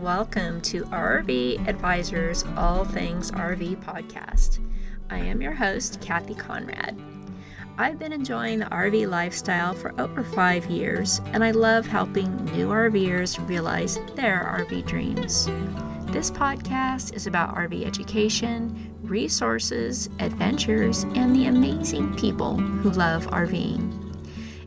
welcome to RV Advisors All Things RV podcast. I am your host, Kathy Conrad. I've been enjoying the RV lifestyle for over 5 years, and I love helping new RVers realize their RV dreams. This podcast is about RV education, resources, adventures, and the amazing people who love RVing.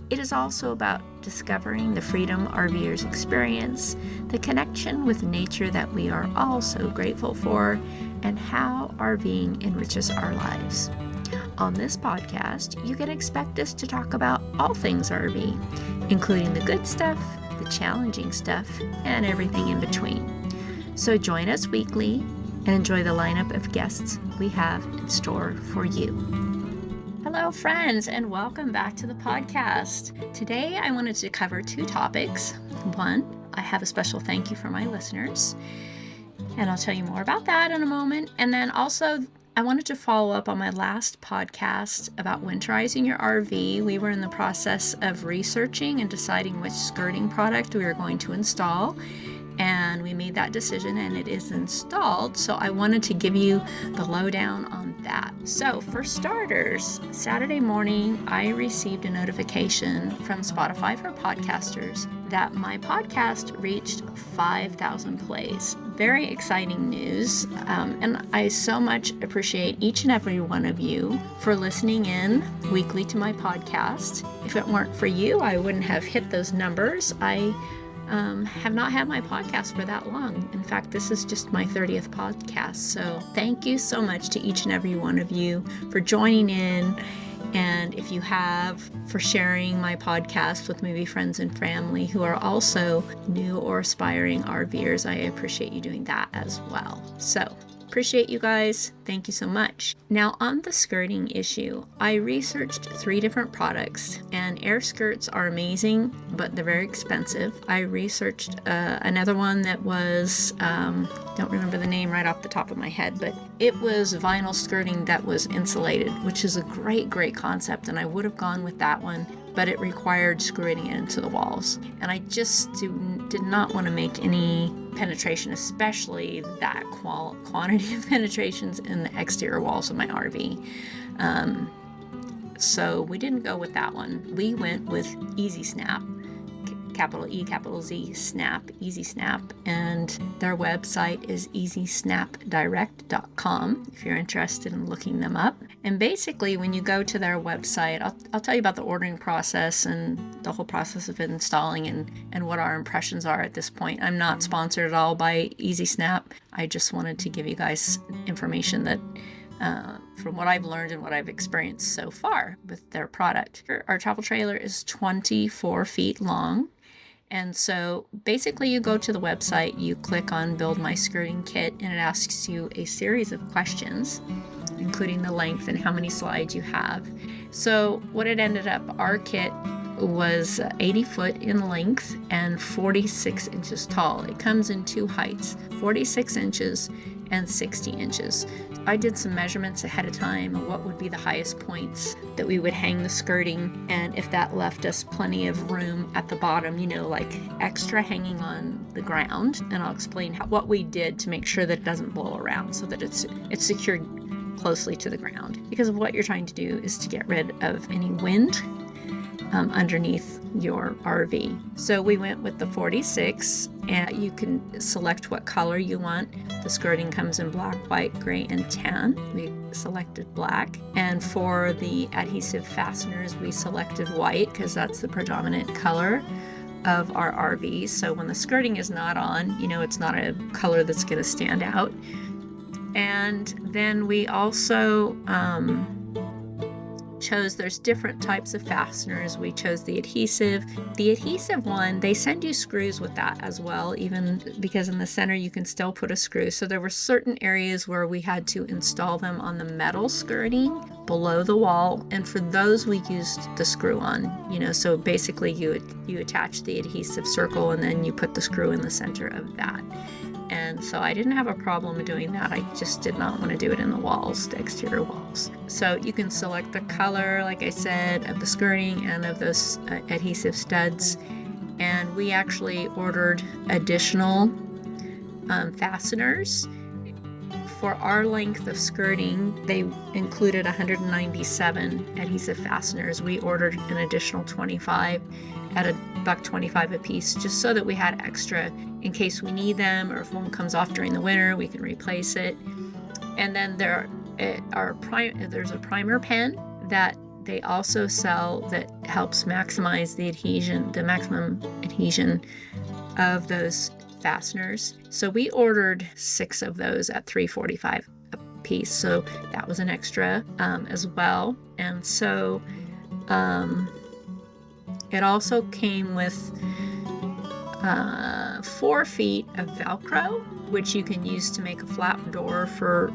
It is also about discovering the freedom RVers experience, the connection with nature that we are all so grateful for, and how RVing enriches our lives. On this podcast, you can expect us to talk about all things RV, including the good stuff, the challenging stuff, and everything in between. So join us weekly and enjoy the lineup of guests we have in store for you. Hello, friends, and welcome back to the podcast. Today, I wanted to cover 2 topics. One, I have a special thank you for my listeners, and I'll tell you more about that in a moment. And then also, I wanted to follow up on my last podcast about winterizing your RV. We were in the process of researching and deciding which skirting product we were going to install, and we made that decision and it is installed. So I wanted to give you the lowdown on that. So for starters, Saturday morning, I received a notification from Spotify for podcasters that my podcast reached 5,000 plays. Very exciting news. And I so much appreciate each and every one of you for listening in weekly to my podcast. If it weren't for you, I wouldn't have hit those numbers. I have not had my podcast for that long. In fact, this is just my 30th podcast. So thank you so much to each and every one of you for joining in. And if you have, for sharing my podcast with maybe friends and family who are also new or aspiring RVers, I appreciate you doing that as well. So appreciate you guys. Thank you so much. Now on the skirting issue, I researched 3 different products, and air skirts are amazing, but they're very expensive. I researched another one that was, don't remember the name right off the top of my head, but it was vinyl skirting that was insulated, which is a great concept, and I would have gone with that one, but it required screwing it into the walls. And I just did not want to make any penetration, especially that quantity of penetrations in the exterior walls of my RV. So we didn't go with that one. We went with Easy Snap, capital E, capital Z, Snap, Easy Snap, and their website is easysnapdirect.com if you're interested in looking them up. And basically, when you go to their website, I'll tell you about the ordering process and the whole process of installing and what our impressions are at this point. I'm not sponsored at all by Easy Snap. I just wanted to give you guys information that from what I've learned and what I've experienced so far with their product. Our travel trailer is 24 feet long. And so basically you go to the website, you click on Build My Skirting Kit, and it asks you a series of questions, including the length and how many slides you have. So what it ended up, our kit was 80 foot in length and 46 inches tall. It comes in 2 heights, 46 inches and 60 inches. I did some measurements ahead of time of what would be the highest points that we would hang the skirting, and if that left us plenty of room at the bottom, like extra hanging on the ground. And I'll explain what we did to make sure that it doesn't blow around, so that it's secured closely to the ground. Because what you're trying to do is to get rid of any wind underneath your RV. So we went with the 46, and you can select what color you want. The skirting comes in black, white, gray, and tan. We selected black. And for the adhesive fasteners, we selected white because that's the predominant color of our RV. So when the skirting is not on, it's not a color that's going to stand out. And then we also chose, there's different types of fasteners. We chose the adhesive. The adhesive one, they send you screws with that as well, even because in the center you can still put a screw. So there were certain areas where we had to install them on the metal skirting below the wall, and for those we used the screw on. So basically you attach the adhesive circle and then you put the screw in the center of that. And so I didn't have a problem doing that. I just did not want to do it in the walls, the exterior walls. So you can select the color, like I said, of the skirting and of those adhesive studs. And we actually ordered additional fasteners. For our length of skirting, they included 197 adhesive fasteners. We ordered an additional 25 at $1.25 a piece, just so that we had extra in case we need them, or if one comes off during the winter, we can replace it. And then there's a primer pen that they also sell that helps maximize the maximum adhesion of those fasteners. So we ordered 6 of those at $3.45 a piece. So that was an extra as well. And so it also came with 4 feet of Velcro, which you can use to make a flap door for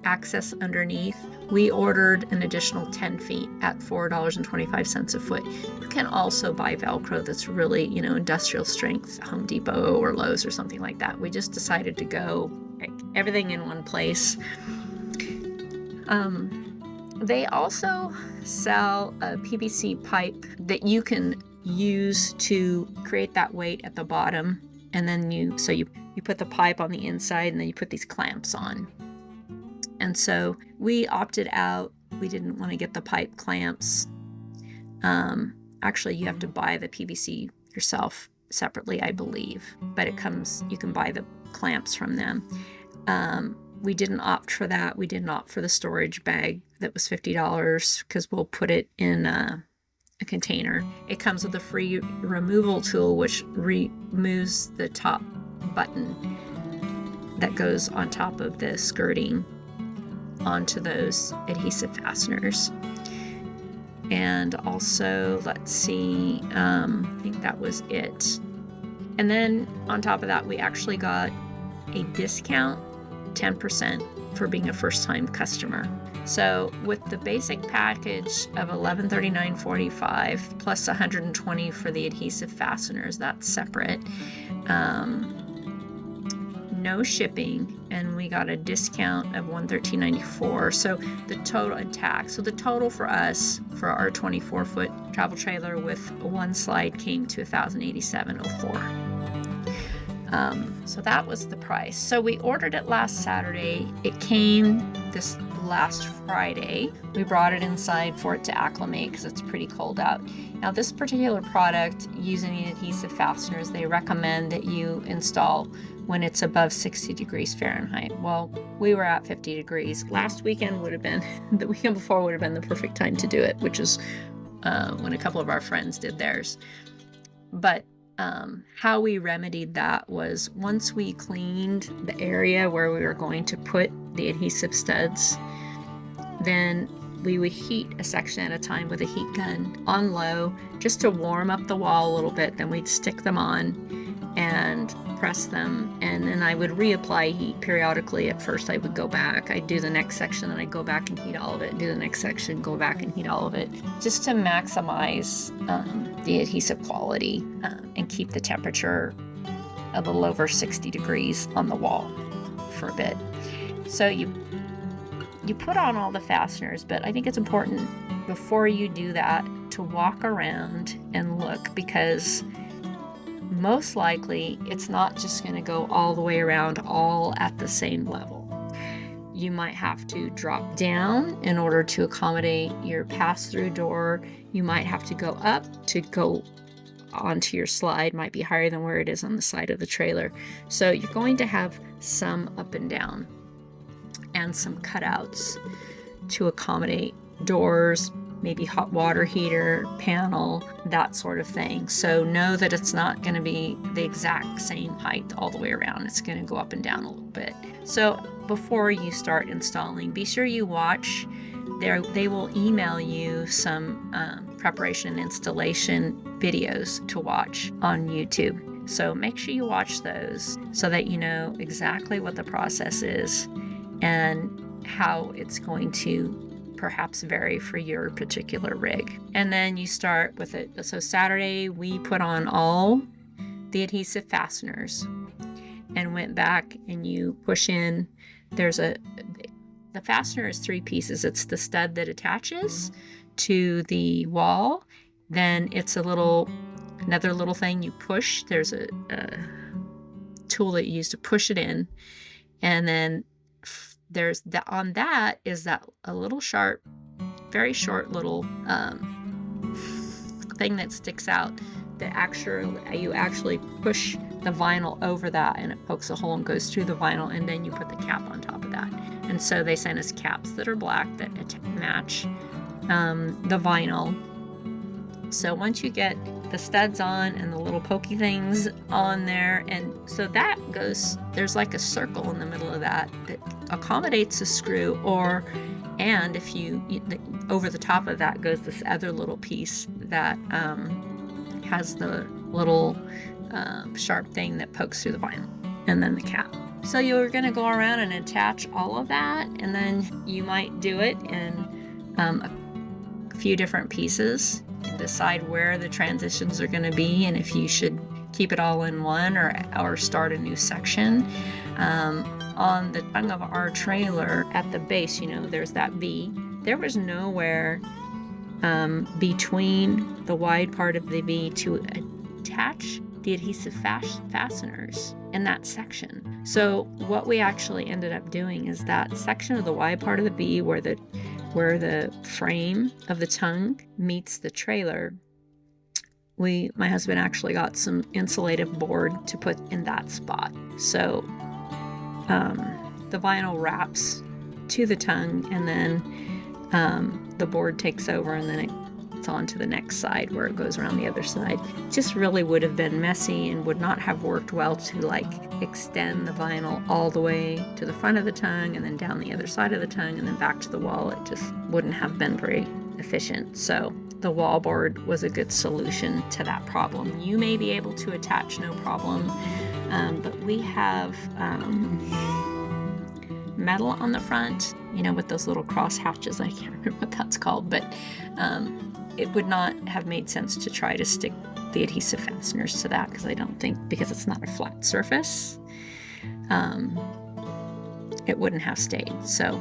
access underneath. We ordered an additional 10 feet at $4.25 a foot. You can also buy Velcro that's really, industrial strength, Home Depot or Lowe's or something like that. We just decided to go everything in one place. They also sell a PVC pipe that you can use to create that weight at the bottom. And then you put the pipe on the inside, and then you put these clamps on. And so we opted out. We didn't want to get the pipe clamps. Actually, you have to buy the PVC yourself separately, I believe. But you can buy the clamps from them. We didn't opt for that. We didn't opt for the storage bag that was $50 because we'll put it in a container. It comes with a free removal tool, which removes the top button that goes on top of the skirting onto those adhesive fasteners. And also, let's see, I think that was it. And then on top of that, we actually got a discount, 10%, for being a first-time customer. So with the basic package of $1139.45 plus $120 for the adhesive fasteners, that's separate. No shipping, and we got a discount of $113.94. So the total and tax. So the total for us for our 24-foot travel trailer with one slide came to $1,087.04. So that was the price. So we ordered it last Saturday. It came this last Friday. We brought it inside for it to acclimate because it's pretty cold out. Now this particular product, using the adhesive fasteners, they recommend that you install when it's above 60 degrees Fahrenheit. Well, we were at 50 degrees. Last weekend would have been, the weekend before would have been the perfect time to do it, which is when a couple of our friends did theirs. But how we remedied that was once we cleaned the area where we were going to put the adhesive studs, then we would heat a section at a time with a heat gun on low just to warm up the wall a little bit. Then we'd stick them on and press them, and then I would reapply heat periodically. At first I would go back, I'd do the next section, and I'd go back and heat all of it, do the next section, go back and heat all of it, just to maximize the adhesive quality and keep the temperature a little over 60 degrees on the wall for a bit. So you put on all the fasteners, but I think it's important before you do that to walk around and look, because most likely it's not just going to go all the way around all at the same level. You might have to drop down in order to accommodate your pass-through door. You might have to go up to go onto your slide, might be higher than where it is on the side of the trailer. So you're going to have some up and down and some cutouts to accommodate doors, maybe hot water heater, panel, that sort of thing. So know that it's not going to be the exact same height all the way around. It's going to go up and down a little bit. So before you start installing, be sure you watch. They will email you some preparation and installation videos to watch on YouTube. So make sure you watch those so that you know exactly what the process is and how it's going to perhaps vary for your particular rig. And then you start with it. So Saturday we put on all the adhesive fasteners and went back, and you push in. The fastener is 3 pieces. It's the stud that attaches to the wall. Then it's another little thing you push. There's a tool that you use to push it in. And then there's that, on that is that a little sharp, very short little thing that sticks out that you actually push the vinyl over that, and it pokes a hole and goes through the vinyl, and then you put the cap on top of that. And so they sent us caps that are black that match the vinyl. So once you get the studs on and the little pokey things on there, and so that goes, there's like a circle in the middle of that accommodates a screw, and if you over the top of that goes this other little piece that has the little sharp thing that pokes through the vinyl, and then the cap. So you're going to go around and attach all of that, and then you might do it in a few different pieces. Decide where the transitions are going to be, and if you should keep it all in one or start a new section. On the tongue of our trailer at the base, there's that V. There was nowhere between the wide part of the V to attach the adhesive fasteners in that section. So what we actually ended up doing is that section of the wide part of the V where the frame of the tongue meets the trailer, my husband actually got some insulative board to put in that spot. So the vinyl wraps to the tongue, and then the board takes over, and then it's on to the next side where it goes around the other side. It just really would have been messy and would not have worked well to extend the vinyl all the way to the front of the tongue and then down the other side of the tongue and then back to the wall. It just wouldn't have been very efficient. So the wall board was a good solution to that problem. You may be able to attach no problem, but we have metal on the front, with those little cross hatches. I can't remember what that's called, but it would not have made sense to try to stick the adhesive fasteners to that, because it's not a flat surface. It wouldn't have stayed. So,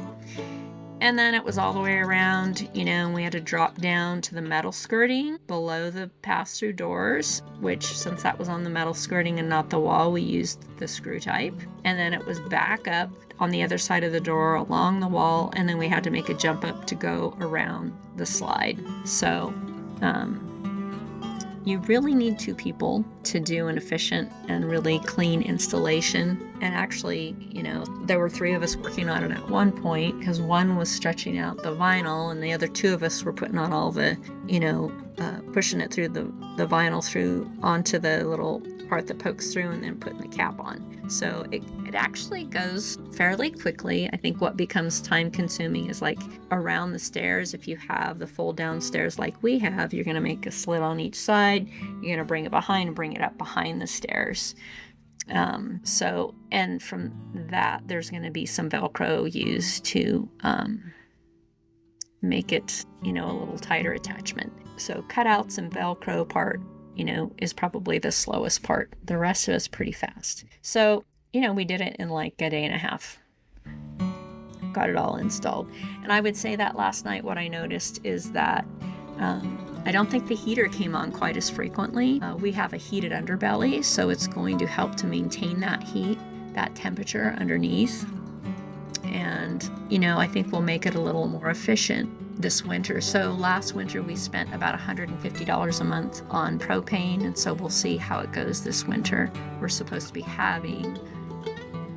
and then it was all the way around, and we had to drop down to the metal skirting below the pass-through doors, which, since that was on the metal skirting and not the wall, we used the screw type. And then it was back up on the other side of the door along the wall, and then we had to make a jump up to go around the slide. So you really need two people to do an efficient and really clean installation. And actually, there were three of us working on it at one point, because one was stretching out the vinyl and the other two of us were putting on all the, pushing it through the vinyl through onto the little part that pokes through and then putting the cap on. So it actually goes fairly quickly. I think what becomes time consuming is around the stairs. If you have the fold down stairs like we have, you're going to make a slit on each side. You're going to bring it behind and bring it up behind the stairs. And from that, there's going to be some Velcro used to make it, a little tighter attachment. So cutouts and Velcro part, is probably the slowest part. The rest of it's pretty fast. So, we did it in a day and a half. Got it all installed. And I would say that last night what I noticed is that I don't think the heater came on quite as frequently. We have a heated underbelly, so it's going to help to maintain that heat, that temperature underneath. And, I think we'll make it a little more efficient this winter. So last winter we spent about $150 a month on propane, and so we'll see how it goes this winter. We're supposed to be having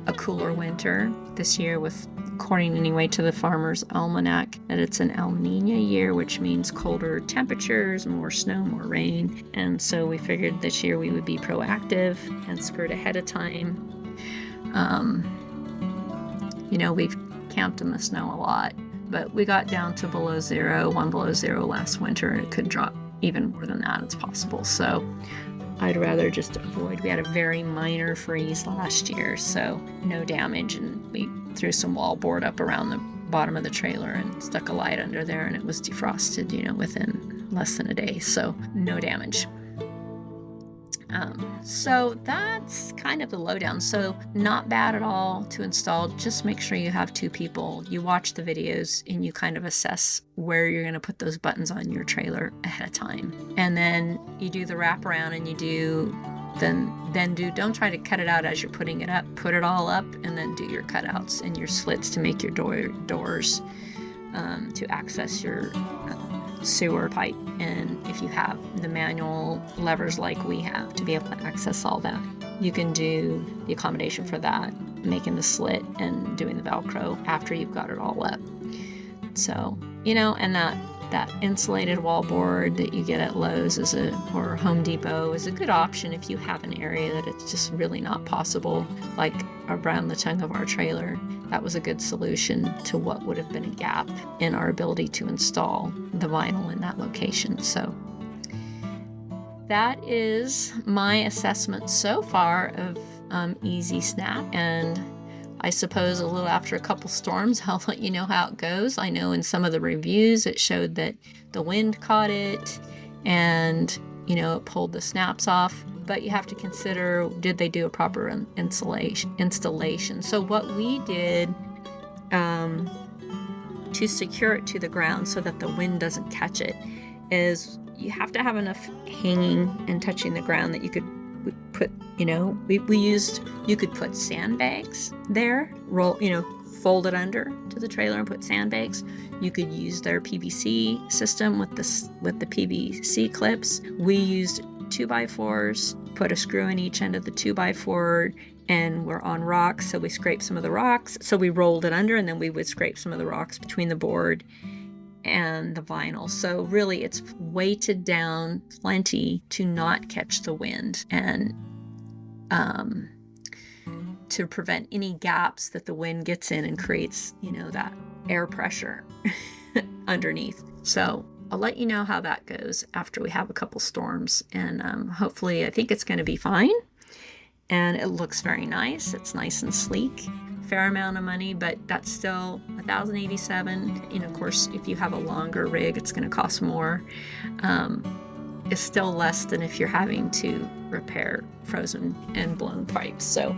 a cooler winter this year, according anyway to the Farmer's Almanac, that it's an El Nino year, which means colder temperatures, more snow, more rain. And so we figured this year we would be proactive and skirt ahead of time. We've camped in the snow a lot, but we got down to below zero, 1 below zero last winter, and it could drop even more than that. It's possible. So I'd rather just avoid. We had a very minor freeze last year, so no damage, and we threw some wall board up around the bottom of the trailer and stuck a light under there, and it was defrosted, within less than a day, so no damage. So that's kind of the lowdown. So not bad at all to install. Just make sure you have two people. You watch the videos and you kind of assess where you're going to put those buttons on your trailer ahead of time. And then you do the wraparound and you do don't try to cut it out as you're putting it up. Put it all up and then do your cutouts and your slits to make your doors to access your sewer pipe. And if you have the manual levers like we have to be able to access all that, you can do the accommodation for that, making the slit and doing the Velcro after you've got it all up. So, and that insulated wallboard that you get at Lowe's or Home Depot is a good option if you have an area that it's just really not possible, like around the tongue of our trailer. That was a good solution to what would have been a gap in our ability to install the vinyl in that location. So that is my assessment so far of Easy Snap, and I suppose a little after a couple storms, I'll let you know how it goes. I know in some of the reviews it showed that the wind caught it and, it pulled the snaps off. But you have to consider, did they do a proper installation? So what we did to secure it to the ground so that the wind doesn't catch it is you have to have enough hanging and touching the ground that you could put, you could put sandbags there, fold it under to the trailer and put sandbags. You could use their PVC system with the PVC clips. We used 2x4s, put a screw in each end of the 2x4, and we're on rocks, so we scraped some of the rocks. So we rolled it under, and then we would scrape some of the rocks between the board and the vinyl. So really it's weighted down plenty to not catch the wind and to prevent any gaps that the wind gets in and creates, that air pressure underneath. So I'll let you know how that goes after we have a couple storms, and hopefully I think it's going to be fine, and it looks very nice. It's nice and sleek. Fair amount of money, but that's still $1,087. Of course, if you have a longer rig, it's going to cost more. It's still less than if you're having to repair frozen and blown pipes. So,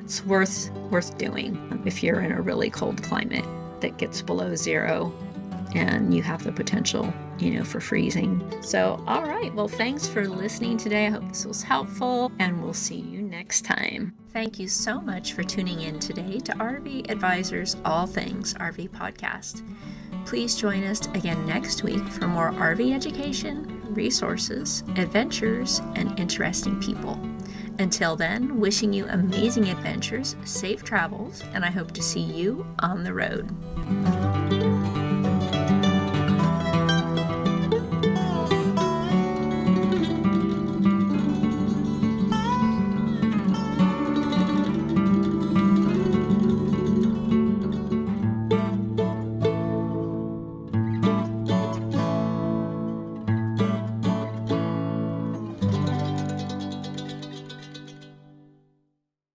it's worth doing if you're in a really cold climate that gets below zero and you have the potential, for freezing. So, all right. Well, thanks for listening today. I hope this was helpful, and we'll see you next time. Thank you so much for tuning in today to RV Advisors All Things RV Podcast. Please join us again next week for more RV education, resources, adventures, and interesting people. Until then, wishing you amazing adventures, safe travels, and I hope to see you on the road.